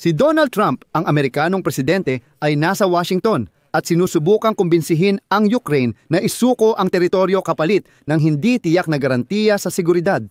Si Donald Trump, ang Amerikanong presidente, ay nasa Washington at sinusubukang kumbinsihin ang Ukraine na isuko ang teritoryo kapalit ng hindi tiyak na garantiya sa seguridad.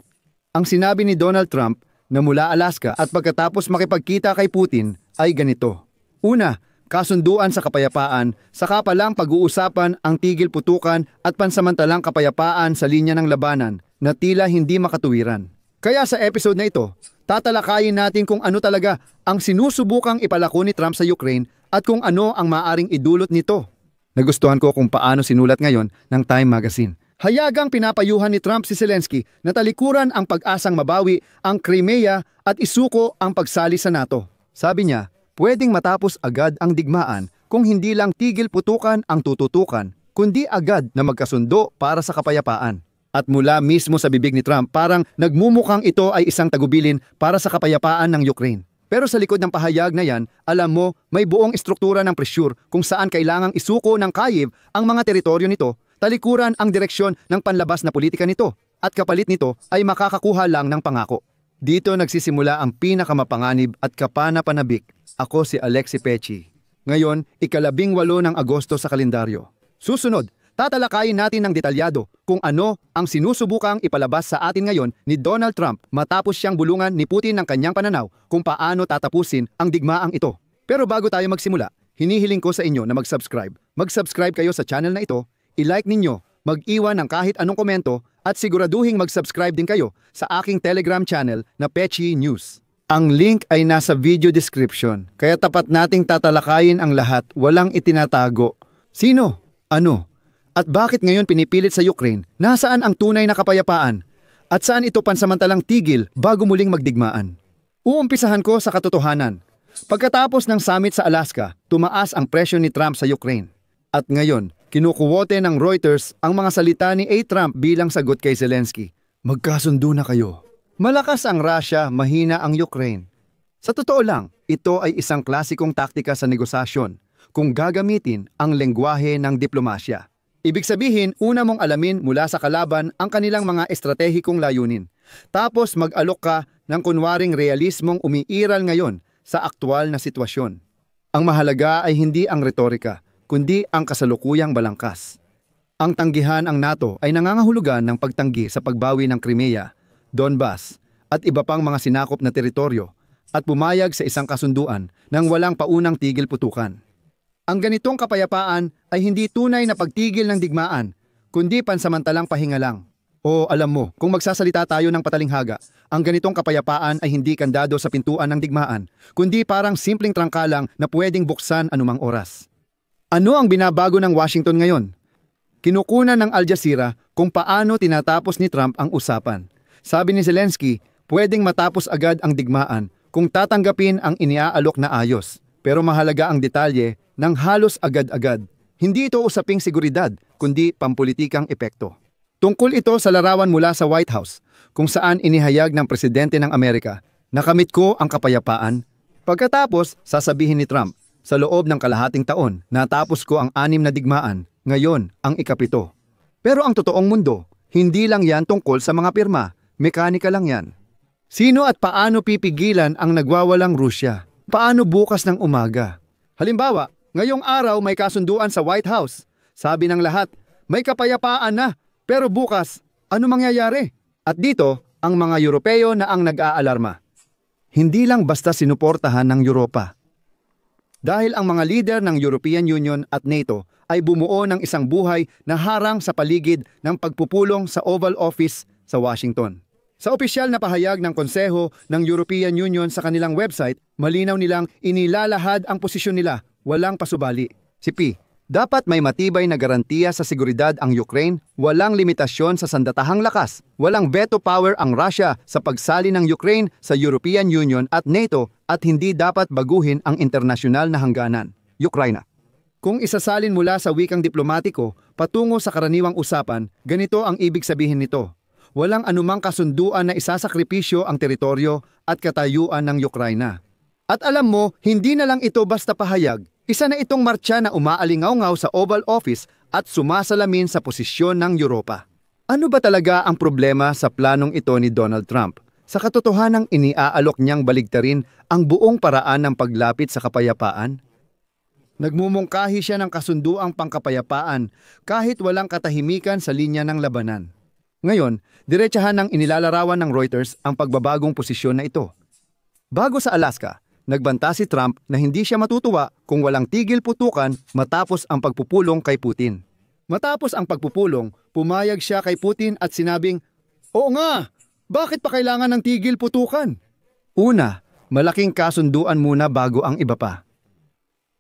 Ang sinabi ni Donald Trump na mula Alaska at pagkatapos makipagkita kay Putin ay ganito. Una, kasunduan sa kapayapaan, saka pa lang pag-uusapan ang tigil putukan at pansamantalang kapayapaan sa linya ng labanan na tila hindi makatuwiran. Kaya sa episode na ito, tatalakayin natin kung ano talaga ang sinusubukang ipalako ni Trump sa Ukraine at kung ano ang maaring idulot nito. Nagustuhan ko kung paano sinulat ngayon ng Time Magazine. Hayagang pinapayuhan ni Trump si Zelensky na talikuran ang pag-asang mabawi ang Crimea at isuko ang pagsali sa NATO. Sabi niya, pwedeng matapos agad ang digmaan kung hindi lang tigil putukan ang tututukan, kundi agad na magkasundo para sa kapayapaan. At mula mismo sa bibig ni Trump, parang nagmumukhang ito ay isang tagubilin para sa kapayapaan ng Ukraine. Pero sa likod ng pahayag na yan, alam mo, may buong estruktura ng presyur kung saan kailangang isuko ng Kyiv ang mga teritoryo nito, talikuran ang direksyon ng panlabas na politika nito, at kapalit nito ay makakakuha lang ng pangako. Dito nagsisimula ang pinakamapanganib at kapana-panabik. Ako si Alexi Pechi. Ngayon, 18 ng Agosto sa kalendaryo. Susunod, tatalakayin natin ng detalyado kung ano ang sinusubukang ipalabas sa atin ngayon ni Donald Trump matapos siyang bulungan ni Putin ng kanyang pananaw kung paano tatapusin ang digmaang ito. Pero bago tayo magsimula, hinihiling ko sa inyo na mag-subscribe. Mag-subscribe kayo sa channel na ito, i-like ninyo, mag-iwan ng kahit anong komento at siguraduhing mag-subscribe din kayo sa aking Telegram channel na Pechi News. Ang link ay nasa video description, kaya tapat nating tatalakayin ang lahat, walang itinatago. Sino? Ano? At bakit ngayon pinipilit sa Ukraine nasaan ang tunay na kapayapaan? At saan ito pansamantalang tigil bago muling magdigmaan? Uumpisahan ko sa katotohanan. Pagkatapos ng summit sa Alaska, tumaas ang presyo ni Trump sa Ukraine. At ngayon, kinukuwote ng Reuters ang mga salita ni Trump bilang sagot kay Zelensky. Magkasundo na kayo. Malakas ang Russia, mahina ang Ukraine. Sa totoo lang, ito ay isang klasikong taktika sa negosasyon kung gagamitin ang lengguwahe ng diplomasya. Ibig sabihin, una mong alamin mula sa kalaban ang kanilang mga estratehikong layunin. Tapos mag-alok ka ng kunwaring realismong umiiral ngayon sa aktwal na sitwasyon. Ang mahalaga ay hindi ang retorika, kundi ang kasalukuyang balangkas. Ang tanggihan ang NATO ay nangangahulugan ng pagtanggi sa pagbawi ng Crimea, Donbas, at iba pang mga sinakop na teritoryo at pumayag sa isang kasunduan ng walang paunang tigil putukan. Ang ganitong kapayapaan ay hindi tunay na pagtigil ng digmaan, kundi pansamantalang pahinga lang. O alam mo, kung magsasalita tayo ng patalinghaga, ang ganitong kapayapaan ay hindi kandado sa pintuan ng digmaan, kundi parang simpleng trangka lang na pwedeng buksan anumang oras. Ano ang binabago ng Washington ngayon? Kinukunan ng Al Jazeera kung paano tinatapos ni Trump ang usapan. Sabi ni Zelensky, pwedeng matapos agad ang digmaan kung tatanggapin ang iniaalok na ayos. Pero mahalaga ang detalye ng halos agad-agad. Hindi ito usaping seguridad, kundi pampulitikang epekto. Tungkol ito sa larawan mula sa White House, kung saan inihayag ng Presidente ng Amerika, nakamit ko ang kapayapaan. Pagkatapos, sasabihin ni Trump, sa loob ng kalahating taon, natapos ko ang 6 na digmaan, ngayon ang ika-7. Pero ang totoong mundo, hindi lang yan tungkol sa mga pirma, mekanika lang yan. Sino at paano pipigilan ang nagwawalang Rusya? Paano bukas ng umaga? Halimbawa, ngayong araw may kasunduan sa White House. Sabi ng lahat, may kapayapaan na, pero bukas, ano mangyayari? At dito, ang mga Europeo na ang nag-aalarma. Hindi lang basta sinuportahan ng Europa. Dahil ang mga lider ng European Union at NATO ay bumuo ng isang buhay na harang sa paligid ng pagpupulong sa Oval Office sa Washington. Sa opisyal na pahayag ng Konseho ng European Union sa kanilang website, malinaw nilang inilalahad ang posisyon nila, walang pasubali. Si P. Dapat may matibay na garantiya sa seguridad ang Ukraine, walang limitasyon sa sandatahang lakas, walang veto power ang Russia sa pagsali ng Ukraine sa European Union at NATO at hindi dapat baguhin ang internasyonal na hangganan. Ukraina. Kung isasalin mula sa wikang diplomatiko patungo sa karaniwang usapan, ganito ang ibig sabihin nito. Walang anumang kasunduan na isasakripisyo ang teritoryo at katayuan ng Ukraina. At alam mo, hindi na lang ito basta pahayag. Isa na itong martsa na umaalingaw-ngaw sa Oval Office at sumasalamin sa posisyon ng Europa. Ano ba talaga ang problema sa planong ito ni Donald Trump? Sa katotohanang iniaalok niyang baligtarin ang buong paraan ng paglapit sa kapayapaan? Nagmumungkahi siya ng kasunduang pangkapayapaan kahit walang katahimikan sa linya ng labanan. Ngayon, diretsahan ng inilalarawan ng Reuters ang pagbabagong posisyon na ito. Bago sa Alaska, nagbanta si Trump na hindi siya matutuwa kung walang tigil putukan matapos ang pagpupulong kay Putin. Matapos ang pagpupulong, pumayag siya kay Putin at sinabing, "Oo nga! Bakit pa kailangan ng tigil putukan?" Una, malaking kasunduan muna bago ang iba pa.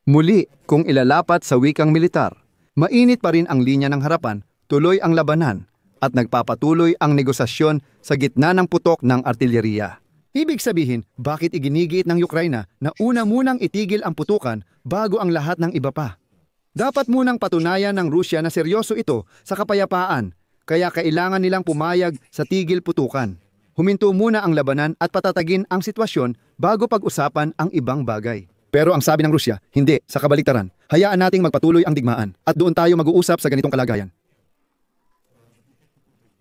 Muli, kung ilalapat sa wikang militar, mainit pa rin ang linya ng harapan, tuloy ang labanan, at nagpapatuloy ang negosasyon sa gitna ng putok ng artilyeriya. Ibig sabihin, bakit iginigiit ng Ukraina na una munang itigil ang putukan bago ang lahat ng iba pa? Dapat munang patunayan ng Rusya na seryoso ito sa kapayapaan, kaya kailangan nilang pumayag sa tigil putukan. Huminto muna ang labanan at patatagin ang sitwasyon bago pag-usapan ang ibang bagay. Pero ang sabi ng Rusya, hindi, sa kabaliktaran. Hayaan nating magpatuloy ang digmaan at doon tayo mag-uusap sa ganitong kalagayan.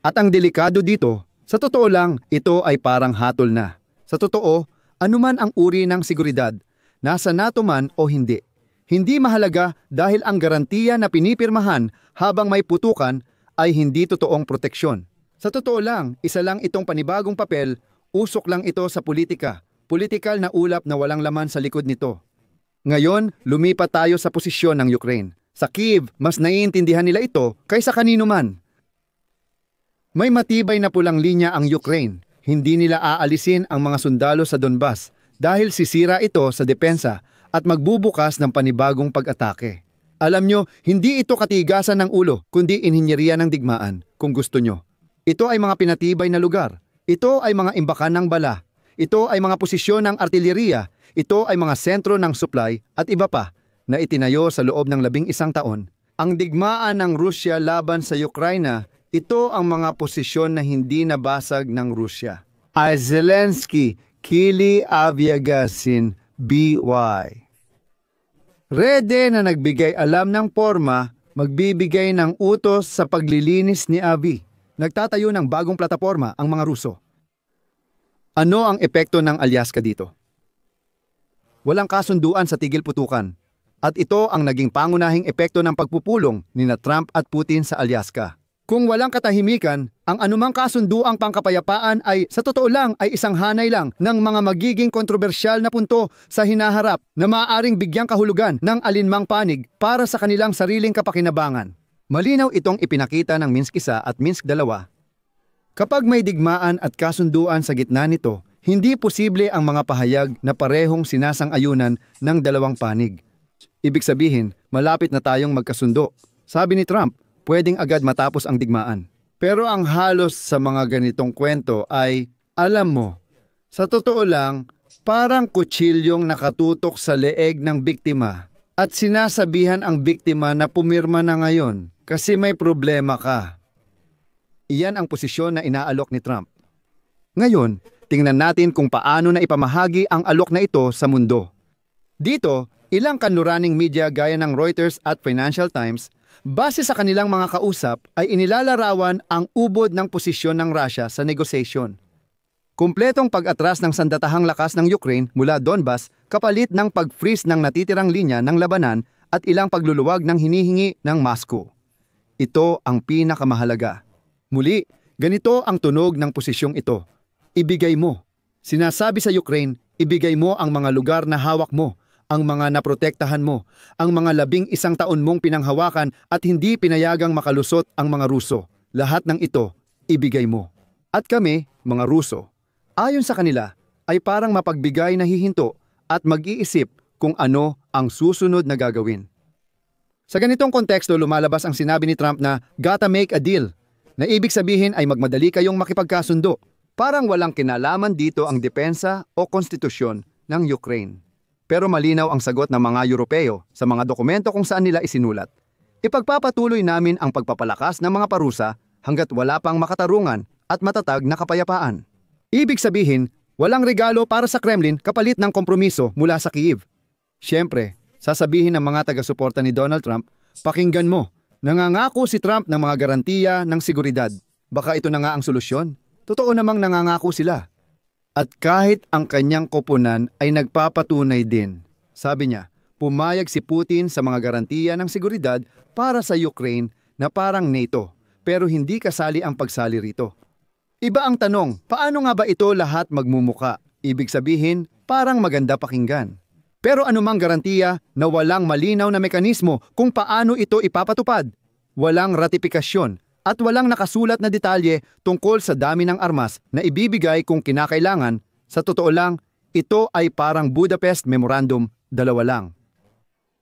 At ang delikado dito, sa totoo lang, ito ay parang hatol na. Sa totoo, anuman ang uri ng seguridad, nasa NATO man o hindi. Hindi mahalaga dahil ang garantiya na pinipirmahan habang may putukan ay hindi totoong proteksyon. Sa totoo lang, isa lang itong panibagong papel, usok lang ito sa politika. Politikal na ulap na walang laman sa likod nito. Ngayon, lumipat tayo sa posisyon ng Ukraine. Sa Kyiv, mas naiintindihan nila ito kaysa kanino man. May matibay na pulang linya ang Ukraine. Hindi nila aalisin ang mga sundalo sa Donbas dahil sisira ito sa depensa at magbubukas ng panibagong pag-atake. Alam nyo, hindi ito katigasan ng ulo, kundi inhinyeriya ng digmaan, kung gusto nyo. Ito ay mga pinatibay na lugar. Ito ay mga imbakan ng bala. Ito ay mga posisyon ng artilyeriya. Ito ay mga sentro ng supply at iba pa na itinayo sa loob ng 11 taon. Ang digmaan ng Rusya laban sa Ukraina, ito ang mga posisyon na hindi nabasag ng Rusya. Ay Zelensky, Kili Avyagazin, BY. Rede na nagbigay alam ng porma, magbibigay ng utos sa paglilinis ni Avi. Nagtatayo ng bagong plataporma ang mga Ruso. Ano ang epekto ng Alyaska dito? Walang kasunduan sa tigil putukan. At ito ang naging pangunahing epekto ng pagpupulong ni Trump at Putin sa Alyaska. Kung walang katahimikan, ang anumang kasunduang pangkapayapaan ay sa totoo lang ay isang hanay lang ng mga magiging kontrobersyal na punto sa hinaharap na maaaring bigyang kahulugan ng alinmang panig para sa kanilang sariling kapakinabangan. Malinaw itong ipinakita ng Minsk I at Minsk II. Kapag may digmaan at kasunduan sa gitna nito, hindi posible ang mga pahayag na parehong sinasang-ayunan ng dalawang panig. Ibig sabihin, malapit na tayong magkasundo. Sabi ni Trump, pwedeng agad matapos ang digmaan. Pero ang halos sa mga ganitong kwento ay, alam mo, sa totoo lang, parang kutsilyong nakatutok sa leeg ng biktima at sinasabihan ang biktima na pumirma na ngayon kasi may problema ka. Iyan ang posisyon na inaalok ni Trump. Ngayon, tingnan natin kung paano na ipamahagi ang alok na ito sa mundo. Dito, ilang kanluraning media gaya ng Reuters at Financial Times, base sa kanilang mga kausap ay inilalarawan ang ubod ng posisyon ng Russia sa negosasyon. Kumpletong pag-atras ng sandatahang lakas ng Ukraine mula Donbas kapalit ng pag-freeze ng natitirang linya ng labanan at ilang pagluluwag ng hinihingi ng Moscow. Ito ang pinakamahalaga. Muli, ganito ang tunog ng posisyong ito. Ibigay mo. Sinasabi sa Ukraine, ibigay mo ang mga lugar na hawak mo, ang mga naprotektahan mo, ang mga 11 taon mong pinanghawakan at hindi pinayagang makalusot ang mga Ruso. Lahat ng ito, ibigay mo. At kami, mga Ruso, ayon sa kanila, ay parang mapagbigay na hihinto at mag-iisip kung ano ang susunod na gagawin. Sa ganitong konteksto, lumalabas ang sinabi ni Trump na gotta make a deal, na ibig sabihin ay magmadali kayong makipagkasundo. Parang walang kinalaman dito ang depensa o konstitusyon ng Ukraine. Pero malinaw ang sagot ng mga Europeo sa mga dokumento kung saan nila isinulat. Ipagpapatuloy namin ang pagpapalakas ng mga parusa hanggat wala pang makatarungan at matatag na kapayapaan. Ibig sabihin, walang regalo para sa Kremlin kapalit ng kompromiso mula sa Kyiv. Siyempre, sasabihin ng mga taga-suporta ni Donald Trump, pakinggan mo, nangangako si Trump ng mga garantiya ng seguridad. Baka ito na nga ang solusyon. Totoo namang nangangako sila. At kahit ang kanyang koponan ay nagpapatunay din. Sabi niya, pumayag si Putin sa mga garantiya ng seguridad para sa Ukraine na parang NATO, pero hindi kasali ang pagsali rito. Iba ang tanong, paano nga ba ito lahat magmumuka? Ibig sabihin, parang maganda pakinggan. Pero anumang garantiya na walang malinaw na mekanismo kung paano ito ipapatupad, walang ratifikasyon at walang nakasulat na detalye tungkol sa dami ng armas na ibibigay kung kinakailangan, sa totoo lang, ito ay parang Budapest Memorandum, dalawa lang.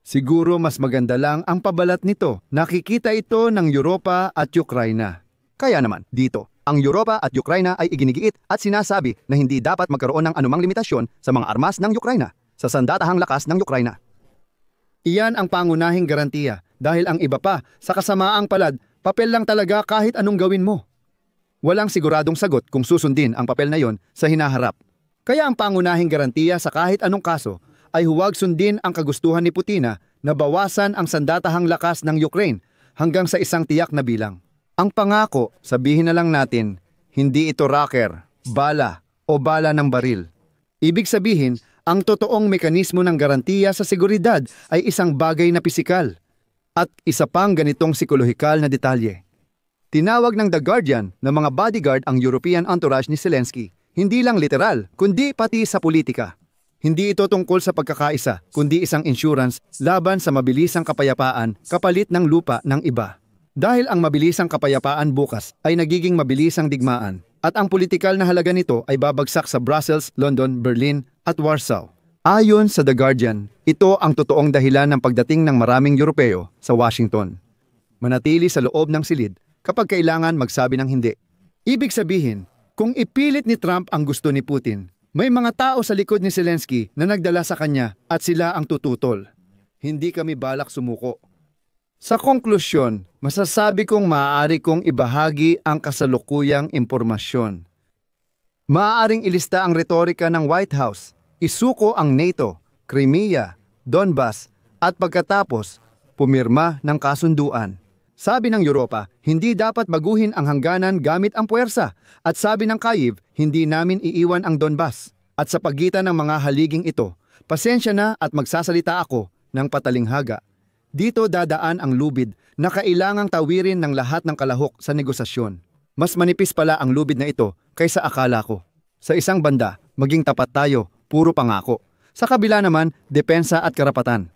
Siguro mas maganda lang ang pabalat nito. Nakikita ito ng Europa at Ukraina. Kaya naman, dito, ang Europa at Ukraina ay iginigiit at sinasabi na hindi dapat magkaroon ng anumang limitasyon sa mga armas ng Ukraina, sa sandatahang lakas ng Ukraina. Iyan ang pangunahing garantiya dahil ang iba pa, sa kasamaang palad, papel lang talaga kahit anong gawin mo. Walang siguradong sagot kung susundin ang papel na yon sa hinaharap. Kaya ang pangunahing garantiya sa kahit anong kaso ay huwag sundin ang kagustuhan ni Putin na bawasan ang sandatahang lakas ng Ukraine hanggang sa isang tiyak na bilang. Ang pangako, sabihin na lang natin, hindi ito rocker, bala o bala ng baril. Ibig sabihin, ang totoong mekanismo ng garantiya sa seguridad ay isang bagay na pisikal. At isa pang ganitong psikolohikal na detalye. Tinawag ng The Guardian na mga bodyguard ang European entourage ni Zelensky, hindi lang literal, kundi pati sa politika. Hindi ito tungkol sa pagkakaisa, kundi isang insurance laban sa mabilisang kapayapaan kapalit ng lupa ng iba. Dahil ang mabilisang kapayapaan bukas ay nagiging mabilisang digmaan at ang politikal na halaga nito ay babagsak sa Brussels, London, Berlin at Warsaw. Ayon sa The Guardian, ito ang totoong dahilan ng pagdating ng maraming Europeo sa Washington. Manatili sa loob ng silid kapag kailangan magsabi ng hindi. Ibig sabihin, kung ipilit ni Trump ang gusto ni Putin, may mga tao sa likod ni Zelensky na nagdala sa kanya at sila ang tututol. Hindi kami balak sumuko. Sa konklusyon, masasabi kong maaari kong ibahagi ang kasalukuyang impormasyon. Maaaring ilista ang retorika ng White House, isuko ang NATO, Crimea, Donbas at pagkatapos, pumirma ng kasunduan. Sabi ng Europa, hindi dapat baguhin ang hangganan gamit ang puwersa at sabi ng Kyiv, hindi namin iiwan ang Donbas. At sa pagitan ng mga haliging ito, pasensya na at magsasalita ako ng patalinghaga. Dito dadaan ang lubid na kailangang tawirin ng lahat ng kalahok sa negosasyon. Mas manipis pala ang lubid na ito kaysa akala ko. Sa isang banda, maging tapat tayo, puro pangako. Sa kabila naman, depensa at karapatan.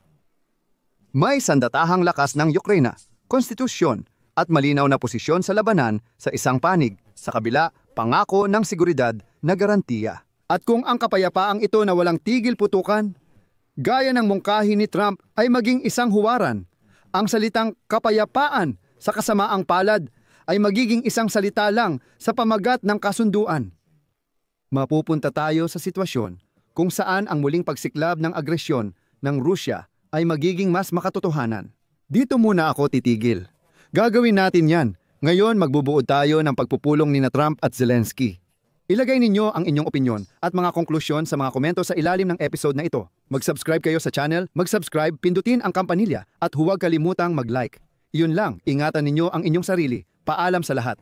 May sandatahang lakas ng Ukraina, konstitusyon at malinaw na posisyon sa labanan sa isang panig. Sa kabila, pangako ng seguridad na garantiya. At kung ang kapayapaang ito na walang tigil putukan, gaya ng mungkahi ni Trump ay maging isang huwaran, ang salitang kapayapaan sa kasamaang palad ay magiging isang salita lang sa pamagat ng kasunduan. Mapupunta tayo sa sitwasyon kung saan ang muling pagsiklab ng agresyon ng Rusya ay magiging mas makatotohanan. Dito muna ako titigil. Gagawin natin yan. Ngayon magbubuod tayo ng pagpupulong ni Trump at Zelensky. Ilagay ninyo ang inyong opinyon at mga konklusyon sa mga komento sa ilalim ng episode na ito. Mag-subscribe kayo sa channel, mag-subscribe, pindutin ang kampanilya at huwag kalimutang mag-like. Iyon lang, ingatan ninyo ang inyong sarili. Paalam sa lahat.